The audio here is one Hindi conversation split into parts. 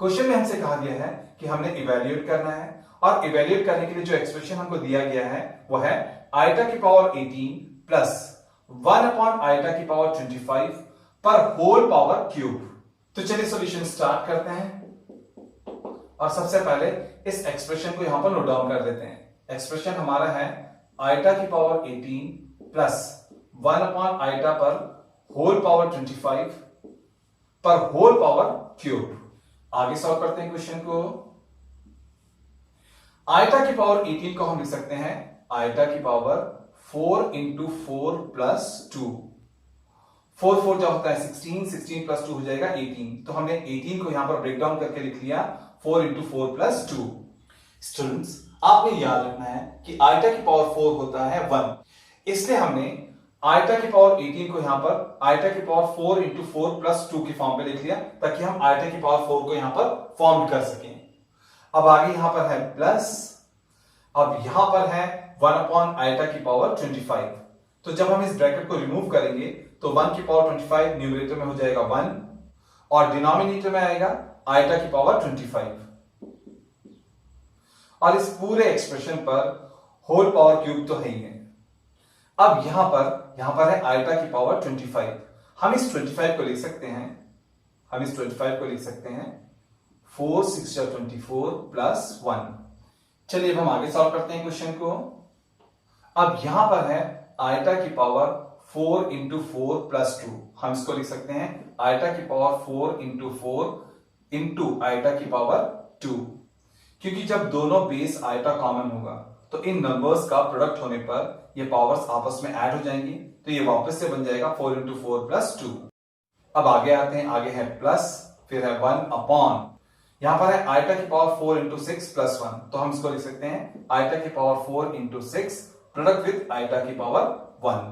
क्वेश्चन में हमसे कहा गया है कि हमने इवेल्युएट करना है और इवेल्युएट करने के लिए जो एक्सप्रेशन हमको दिया गया है वो है आइटा की पावर 18 प्लस 1 अपॉन आइटा की पावर 25 पर होल पावर क्यूब। तो चलिए सॉल्यूशन स्टार्ट करते हैं और सबसे पहले इस एक्सप्रेशन को यहां पर नोट डाउन कर देते हैं। एक्सप्रेशन हमारा है आइटा की पावर 18 प्लस 1 अपॉन आइटा पर होल पावर 25 पर होल पावर क्यूब। आगे सॉल्व करते हैं क्वेश्चन को। आइटा की पावर 18 को हम लिख सकते हैं आइटा की पावर 4 इंटू 4 प्लस 2। 4 4 जो होता है 16, 16 प्लस 2 हो जाएगा 18। तो हमने 18 को यहां पर ब्रेक डाउन करके लिख लिया 4 इंटू 4 प्लस 2। स्टूडेंट्स, आपने याद रखना है कि आइटा की पावर 4 होता है 1, इसलिए हमने आइटा की पावर 18 को यहां पर आइटा की पावर 4 इंटू 4 प्लस 2 की फॉर्म पे लिख लिया ताकि हम आइटा की पावर 4 को यहां पर फॉर्म कर सकें। अब आगे यहां पर है प्लस, अब यहां पर है 1 अपॉन आइटा की पावर 25। तो जब हम इस ब्रैकेट को रिमूव करेंगे तो 1 की पावर 25 न्यूमरेटर में हो जाएगा 1 और डिनोमिनेटर में आएगा आइटा की पावर 25 और इस पूरे एक्सप्रेशन पर होल पावर क्यूब तो है ही है। अब यहां पर है आइटा की पावर 25। हम इस 25 को लिख सकते हैं 4 6 24 प्लस 1। चलिए अब हम आगे सॉल्व करते हैं क्वेश्चन को। अब यहां पर है आइटा की पावर 4 इंटू 4 प्लस 2। हम इसको लिख सकते हैं आइटा की पावर 4 इंटू 4 इंटू आइटा की पावर 2, क्योंकि जब दोनों बेस आइटा कॉमन होगा तो इन नंबर्स का प्रोडक्ट होने पर ये पावर्स आपस में ऐड हो जाएंगी, तो ये वापस से बन जाएगा 4 इंटू 4 प्लस 2। अब आगे आते हैं, आगे है प्लस, फिर है 1 अपॉन, यहां पर है आइटा की पावर 4 इंटू 6 प्लस 1। तो हम इसको लिख सकते हैं आइटा की power 4 into 6 product with iota की पावर 1,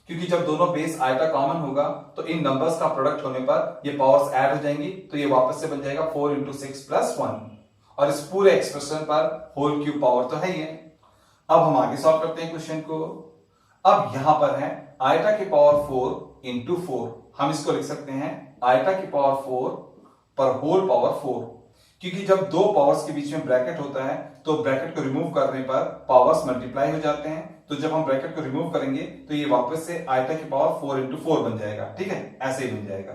क्योंकि जब दोनों बेस आइटा कॉमन होगा तो इन नंबर्स का प्रोडक्ट होने पर ये पावर्स ऐड हो जाएंगी, तो ये वापस से बन जाएगा 4 इंटू 6 प्लस 1 और इस पूरे एक्सप्रेशन पर होल क्यूब पावर तो है ही है। अब हम आगे सॉल्व करते हैं क्वेश्चन को। अब यहां पर है आइटा की पावर 4 इंटू 4। हम इसको लिख सकते हैं आइटा की पावर 4 पर होल पावर 4, क्योंकि जब दो पावर्स के बीच में ब्रैकेट होता है तो ब्रैकेट को रिमूव करने पर पावर्स मल्टीप्लाई हो जाते हैं। तो जब हम ब्रैकेट को रिमूव करेंगे तो ये वापस से आइटा की पावर 4 इंटू 4 बन जाएगा। ठीक है, ऐसे ही बन जाएगा।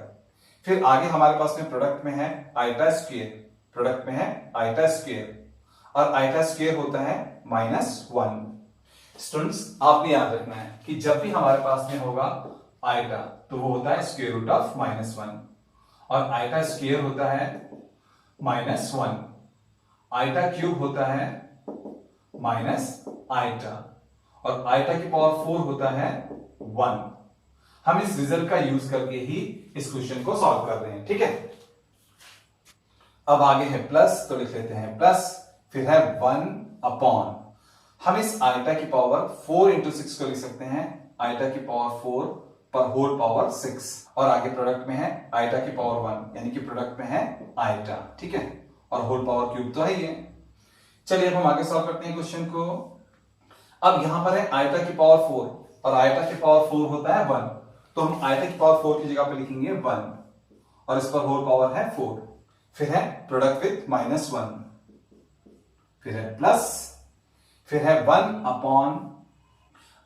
फिर आगे हमारे पास में प्रोडक्ट में है आइटा स्क्वायर, प्रोडक्ट में है आइटा स्क्वायर और आइटा स्क्वायर होता है -1। स्टूडेंट्स, आपने याद रखना है कि जब भी हमारे पास में होगा आइटा तो वो होता है स्क्वायर रूट ऑफ -1 और आइटा स्क्वायर होता है -1, आइटा क्यूब होता है माइनस आइटा और आइटा की पावर 4 होता है 1। हम इस रिजल्ट का यूज करके ही इस क्वेश्चन को सॉल्व कर रहे हैं। ठीक है, अब आगे है प्लस, तो लिख लेते हैं प्लस, फिर है 1 अपॉन, हम इस आइटा की पावर 4 इंटू 6 को लिख सकते हैं आइटा की पावर 4 पर होल पावर 6 और आगे प्रोडक्ट में है आइटा की पावर 1, यानी कि प्रोडक्ट में है आइटा। ठीक है, और होल पावर क्यूब तो है ही है। चलिए अब हम आगे सॉल्व करते हैं क्वेश्चन को। अब यहां पर है आइटा की पावर 4 और आइटा की पावर 4 होता है 1, तो हम आइटा की पावर 4 की जगह पे लिखेंगे 1 और इस पर होल पावर है 4, फिर है प्रोडक्ट विथ -1, फिर है प्लस, फिर है 1 अपॉन,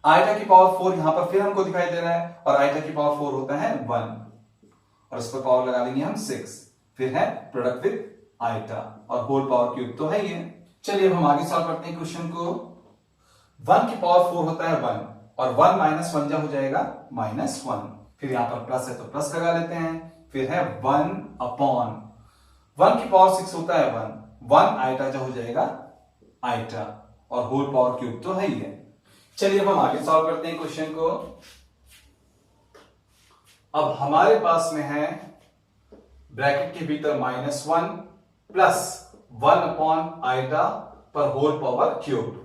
आइटा की पावर 4 यहां पर फिर हमको दिखाई दे रहा है और आइटा की पावर 4 होता है 1 और इस पर पावर लगा देंगे हम 6, फिर है प्रोडक्ट विथ आइटा और होल पावर क्यूब तो है ही है। चलिए अब हम आगे सॉल्व करते हैं क्वेश्चन को। 1 की पावर 4 होता है 1 और 1 माइनस 1 जब हो जाएगा -1, फिर यहां पर प्लस है तो प्लस लगा लेते हैं, फिर है 1 अपॉन, 1 की पावर 6 होता है 1 आइटा जो हो जाएगा आइटा और होल पावर क्यूब तो है ही है। चलिए अब हम आगे सॉल्व करते हैं क्वेश्चन को। अब हमारे पास में है ब्रैकेट के भीतर -1 प्लस 1 अपॉन आइटा पर होल पावर क्यूब।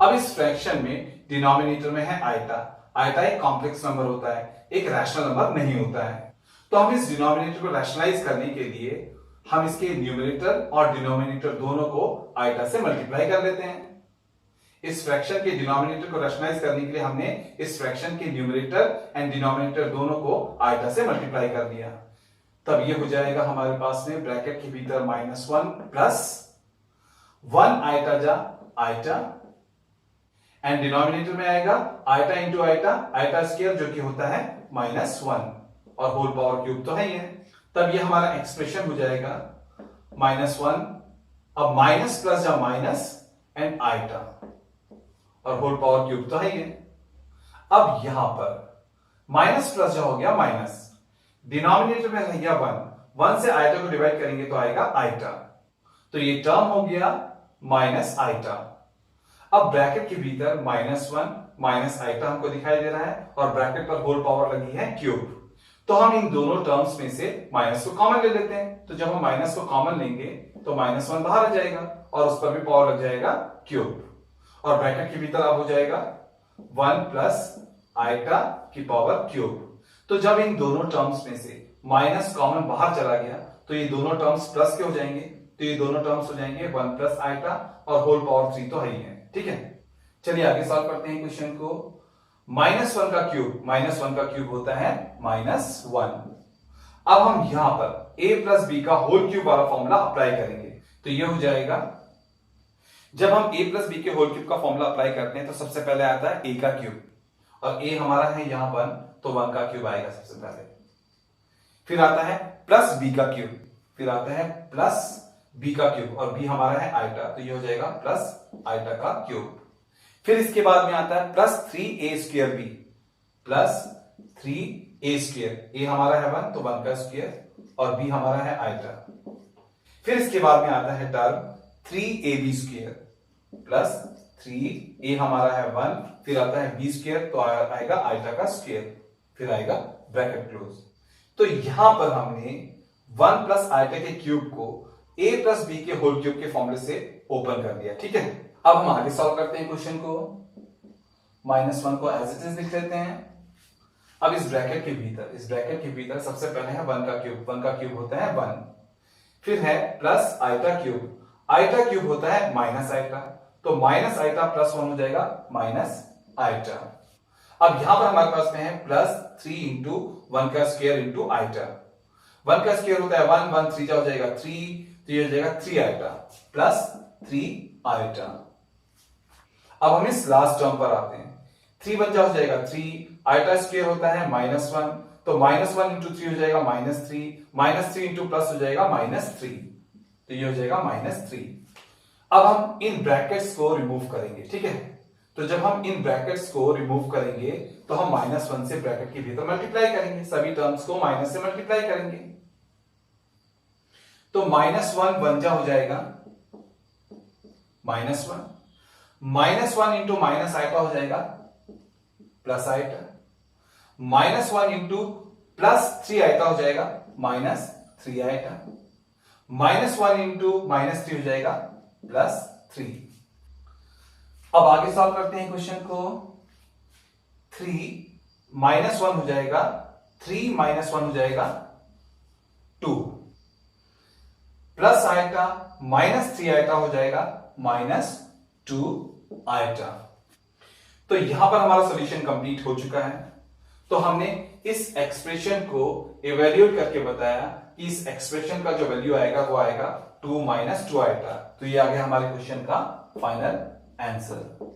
अब इस फ्रैक्शन में डिनोमिनेटर में है आइटा। आइटा एक कॉम्प्लेक्स नंबर होता है, एक रैशनल नंबर नहीं होता है। तो हम इस डिनोमिनेटर को रैशनलाइज करने के लिए हम इसके न्यूमरेटर और डिनोमिनेटर दोनों को आइटा से मल्टीप्लाई कर लेते हैं। इस फ्रैक्शन के डिनोमिनेटर को रैशनलाइज करने के लिए हमने इस फ्रैक्शन के न्यूमरेटर एंड डिनोमिनेटर दोनों को आइटा से मल्टीप्लाई कर दिया। तब ये हो जाएगा हमारे पास में ब्रैकेट के भीतर -1 प्लस 1 आइटा जा आइटा, एंड डिनोमिनेटर में आएगा iota into iota, iota square जो कि होता है -1 और होल पावर क्यूब तो है ही है। तब ये हमारा एक्सप्रेशन हो जाएगा -1, अब माइनस प्लस या माइनस एंड आइटा और होल पावर क्यूब तो है ही है। अब यहां पर माइनस प्लस जो हो गया माइनस, डिनोमिनेटर में रह गया 1 से आइटा को डिवाइड करेंगे तो आएगा आइटा, तो ये टर्म हो गया माइनस आइटा। अब ब्रैकेट के भीतर -1 माइनस आइटा हमको दिखाई दे रहा है और ब्रैकेट पर होल पावर लगी है क्यूब, तो हम इन दोनों टर्म्स में से माइनस को कॉमन ले लेते हैं। तो जब हम माइनस को कॉमन लेंगे तो -1 बाहर आ जाएगा और उस पर भी पावर लग जाएगा क्यूब, और ब्रैकेट के भीतर अब हो जाएगा 1 प्लस आइटा की पावर क्यूब। तो जब इन दोनों टर्म्स में से माइनस कॉमन बाहर चला गया तो ये दोनों टर्म्स प्लस के हो जाएंगे, तो ये दोनों टर्म्स हो जाएंगे 1 प्लस आइटा और होल पावर 3 तो है ही है। ठीक है, चलिए आगे सॉल्व करते हैं क्वेश्चन को। -1 का क्यूब, -1 का क्यूब होता है -1। अब हम यहां पर a प्लस बी का होल क्यूब वाला फॉर्मूला अप्लाई करेंगे, तो ये हो जाएगा, जब हम a प्लस बी के होल क्यूब का फॉर्मूला अप्लाई करते हैं तो सबसे पहले आता है a का क्यूब, और a हमारा है यहां 1, तो 1 का क्यूब आएगा सबसे पहले। फिर आता है प्लस b का क्यूब, फिर आता है प्लस b का क्यूब, और b हमारा है आइटा, तो ये हो जाएगा प्लस आइटा का क्यूब। फिर इसके बाद में आता है plus 3a square b, plus 3a square, a हमारा है 1 तो 1 का स्क्वायर, और b हमारा है आइटा। फिर इसके बाद में आता है term 3ab square plus 3a हमारा है 1, फिर आता है b स्क्वायर, तो आएगा आइटा का स्क्वायर, फिर आएगा ब्रैकेट क्लोज। तो यहां पर हमने 1 प्लस आइटा के क्यूब को a प्लस b के होल क्यूब के फॉर्मूले से ओपन कर दिया। ठीक है, अब हम आगे सॉल्व करते हैं क्वेश्चन को। -1 को एज इट इज लिख लेते हैं। अब इस ब्रैकेट के भीतर सबसे पहले है 1 का क्यूब, 1 का क्यूब होता है 1, फिर है plus iota cube, iota cube होता है माइनस आइटा, तो माइनस आइटा प्लस 1 हो जाएगा माइनस आइटा। अब यहां पर हमारे पास में है प्लस 3 इंटू 1 का स्क्वायर इंटू आइटा, 1 का स्क्वायर होता है 1, 1 3 जा हो जाएगा 3, तो ये हो जाएगा 3 आइटा प्लस 3 आइटा। अब हम इस लास्ट टर्म पर आते हैं, 3 1 जा हो जाएगा 3, आइटा स्क्वायर होता है -1, तो -1 इंटू 3 हो जाएगा -3 इंटू प्लस हो जाएगा -3, तो ये हो जाएगा -3। अब हम इन ब्रैकेट्स को रिमूव करेंगे। ठीक है, तो जब हम इन ब्रैकेट्स को रिमूव करेंगे तो हम -1 से ब्रैकेट के भीतर मल्टीप्लाई करेंगे, सभी टर्म्स को माइनस से मल्टीप्लाई करेंगे, तो -1 1 जा हो जाएगा -1 इंटू माइनस आइटा हो जाएगा plus iota, -1 into plus 3 iota हो जाएगा -3 आइटा, -1 इंटू -3 हो जाएगा +3। अब आगे सॉल्व करते हैं क्वेश्चन को। 3 -1 हो जाएगा 3 -1 हो जाएगा 2, प्लस आइटा -3 आइटा हो जाएगा -2 आइटा। तो यहां पर हमारा सॉल्यूशन कंप्लीट हो चुका है। तो हमने इस एक्सप्रेशन को इवेल्यूएट करके बताया कि इस एक्सप्रेशन का जो वैल्यू आएगा वो आएगा 2 - 2 आइटा। तो ये आ गया हमारे क्वेश्चन का फाइनल आंसर।